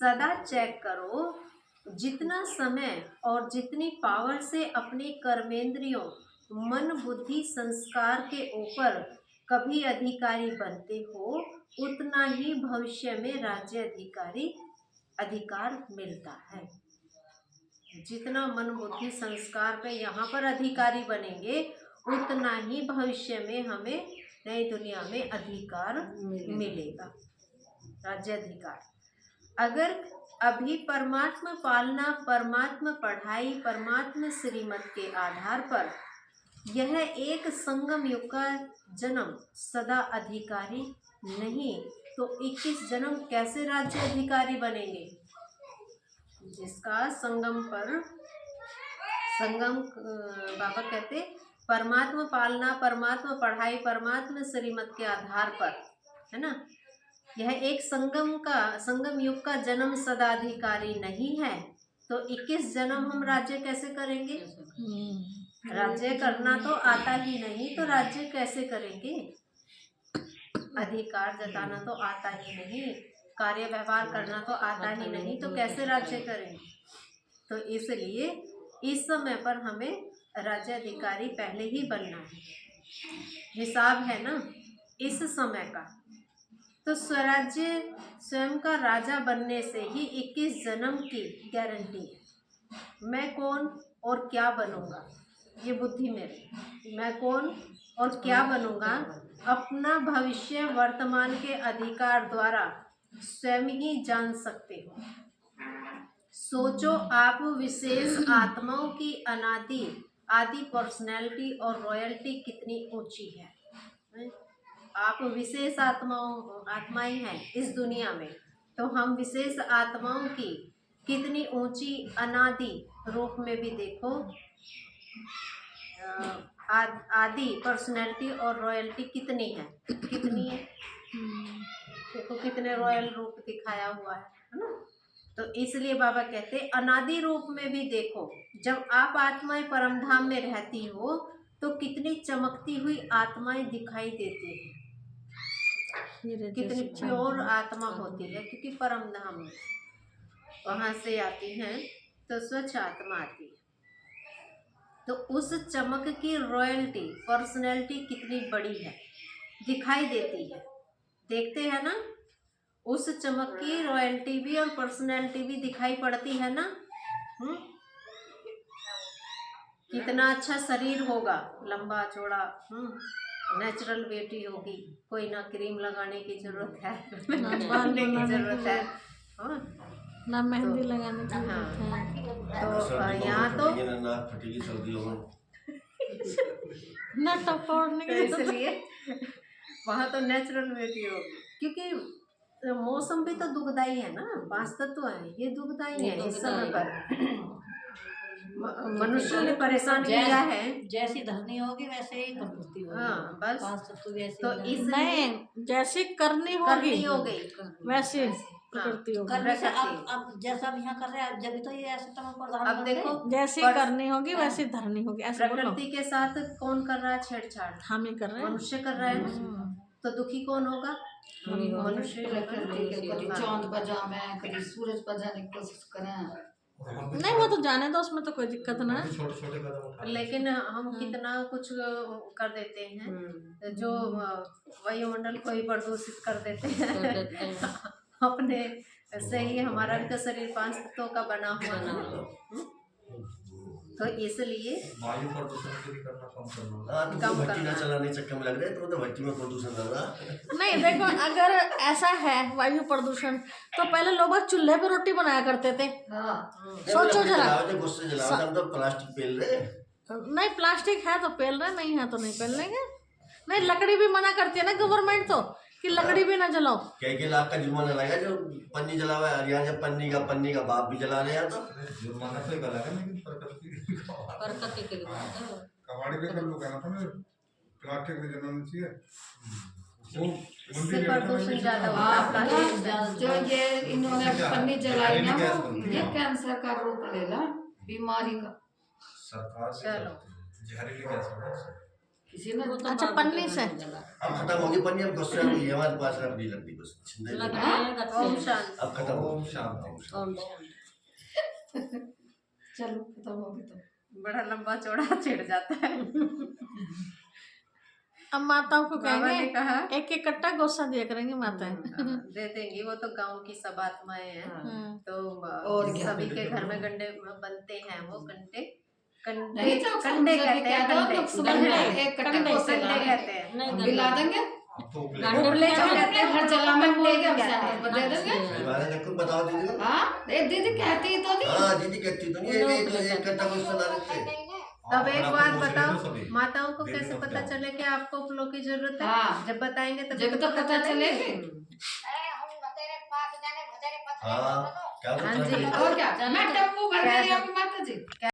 सदा चेक करो, जितना समय और जितनी पावर से अपने कर्मेंद्रियों, मन, बुद्धि, संस्कार के ऊपर कभी अधिकारी बनते हो, उतना ही भविष्य में राज्य अधिकार मिलता है। जितना मन, बुद्धि, संस्कार पे यहाँ पर अधिकारी बनेंगे, उतना ही भविष्य में हमें नई दुनिया में अधिकार मिलेगा, राज्य अधिकार। अगर अभी परमात्मा पालना, परमात्मा पढ़ाई, परमात्मा श्रीमत के आधार पर यह एक संगम युग का जन्म सदा अधिकारी नहीं, तो 21 जन्म कैसे राज्य अधिकारी बनेंगे? जिसका संगम बाबा कहते परमात्मा पालना, परमात्मा पढ़ाई, परमात्मा श्रीमत के आधार पर, है ना, यह एक संगम युग का जन्म सदाधिकारी नहीं है, तो 21 जन्म हम राज्य कैसे करेंगे? राज्य करना तो आता ही नहीं, तो राज्य कैसे करेंगे? अधिकार जताना तो आता ही नहीं, कार्य व्यवहार करना तो आता ही नहीं, तो कैसे राज्य करेंगे? तो इसलिए इस समय पर हमें राज्य अधिकारी पहले ही बनना है। हिसाब है ना इस समय का, तो स्वराज्य स्वयं का राजा बनने से ही 21 जन्म की गारंटी है। मैं कौन और क्या बनूंगा, ये बुद्धि मेरी, मैं कौन और क्या बनूंगा, अपना भविष्य वर्तमान के अधिकार द्वारा स्वयं ही जान सकते हो। सोचो, आप विशेष आत्माओं की आदि पर्सनैलिटी और रॉयल्टी कितनी ऊंची है। आप विशेष आत्माएं हैं इस दुनिया में, तो हम विशेष आत्माओं की कितनी ऊंची अनादि रूप में भी देखो, आदि पर्सनैलिटी और रॉयल्टी कितनी है देखो, कितने रॉयल रूप दिखाया हुआ है ना। तो इसलिए बाबा कहते अनादि रूप में भी देखो, जब आप आत्माएं परमधाम में रहती हो तो कितनी चमकती हुई आत्माएं दिखाई देती हैं, कितनी प्योर आत्मा होती है, क्योंकि परमधाम में वहां से आती हैं तो स्वच्छ आत्मा आती है। तो उस चमक की रॉयल्टी, पर्सनैलिटी कितनी बड़ी है, दिखाई देती है, देखते हैं ना। उस चमक की रॉयल्टी भी और पर्सनैलिटी भी दिखाई पड़ती है ना। कितना अच्छा शरीर होगा, लंबा चौड़ा, नेचुरल ब्यूटी होगी, कोई ना क्रीम लगाने की जरूरत है, ना लगाने की जरूरत है, ना मेहंदी लगाने की जरूरत है। तो यहाँ तो ना टपोड़ने की, इसलिए वहाँ तो नेचुरल ब्यूटी होगी, क्योंकि मौसम भी तो दुखदाई है ना, 5 तत्व है, ये दुखदाई है इस समय पर। मनुष्यों ने परेशान किया है, जैसी धरनी होगी वैसे ही प्रकृति होगी। हाँ बस, 5 तत्व वैसे, तो इसलिए जैसे करनी होगी वैसे प्रकृति होगी। अब जैसा अब यहाँ कर रहे हैं, जब तो ये ऐसे तमक प्रधान, अब देखो जैसे करनी होगी वैसे धरनी होगी। ऐसे प्रकृति के साथ कौन कर रहा है छेड़छाड़? हम ही कर रहे हैं, मनुष्य कर रहा है ना। तो दुखी कौन होगा? मनुष्य। चांद पर जावे, कभी सूरज पर जाने की कोशिश करें, नहीं वो तो जाने दो, उसमें तो कोई दिक्कत ना है, लेकिन हम कितना कुछ कर देते हैं, जो वायुमंडल को ही प्रदूषित कर देते हैं अपने से ही। हमारा भी तो शरीर 5 तत्वों का बना हुआ है, तो इसलिए वायु प्रदूषण के लिए करना कम भट्टी ना चलाने चक्कर में लग रहे, तो भट्टी में प्रदूषण लग रहा नहीं। देखो अगर ऐसा है वायु प्रदूषण, तो पहले लोग चूल्हे पे रोटी बनाया करते थे। सोचो जरा, तो प्लास्टिक पेल रहे, नहीं प्लास्टिक है तो पेल रहे, नहीं है तो नहीं पेल लेंगे। नहीं, लकड़ी भी मना करती है ना गवर्नमेंट तो, कि लकड़ी भी ना जलाओ। कई लाख का जुर्माना लगा जो पन्नी जलावा, हरियाणा जब पन्नी का बाप भी जला रहे हैं, तो जुर्माना तो लगा, लेकिन प्रकृति के कबाड़ी पे कर लो, कहना था ना प्लास्टिक में जलाना चाहिए, उससे प्रदूषण ज्यादा होता है। जो ये इन्होंने पन्नी जलाई ना, ये कैंसर का रूप लेला, बीमारी का। सरकार जहरीली गैस किसी ने अच्छा पन्नी से अब खत्म होगी पन्नी, अब गुस्सा हुई है हमारे पास रख दी लगती बस छिंदे लग नहीं। रहा है गत्ते ओम हैं। शांति। अब खत्म हो ओम शांति। ओम शांति। चलो खत्म हो गई तो बड़ा लंबा चौड़ा छिड़ जाता है। अब माताओं को बाबा ने कहेंगे कहा एक एक कट्टा गोसा दिया करेंगी माताएं। दे देंगी, वो तो गांव की सब आत्माएं हैं। हाँ। तो और क्या? सभी के घर में गंडे बनते हैं, वो कंडे कंडे नहीं तो कंडे समझो कहते कि क्या हैं, दो कंडे सुबह कंडे, में एक कट्टे कंडे, को कंडे से कहते हैं। नहीं बिला देंगे तो गांडे उबले क्या जो है? कहते हैं हर वो जगह में कंडे बोलेंगे, हम कहते हैं। सैंडल बजा देंगे। सही बात है, कुछ बताओ दीदी को। हाँ एक दीदी कहती तो नहीं। हाँ दीदी कहती तो नहीं, एक एक कट्टा गुस्सा ला देते। तब एक आपको बात पूछ रहे बताओ, हो सभी। माताओं को देने कैसे मत पता जाओ। चले कि आपको फलों की जरूरत है? हाँ। जब बताएंगे तब जब तो पता चलेगी। हाँ क्या हाँ बता जी। रही है? और क्या मैं टेम्पू भर के ले आऊंगी माता जी।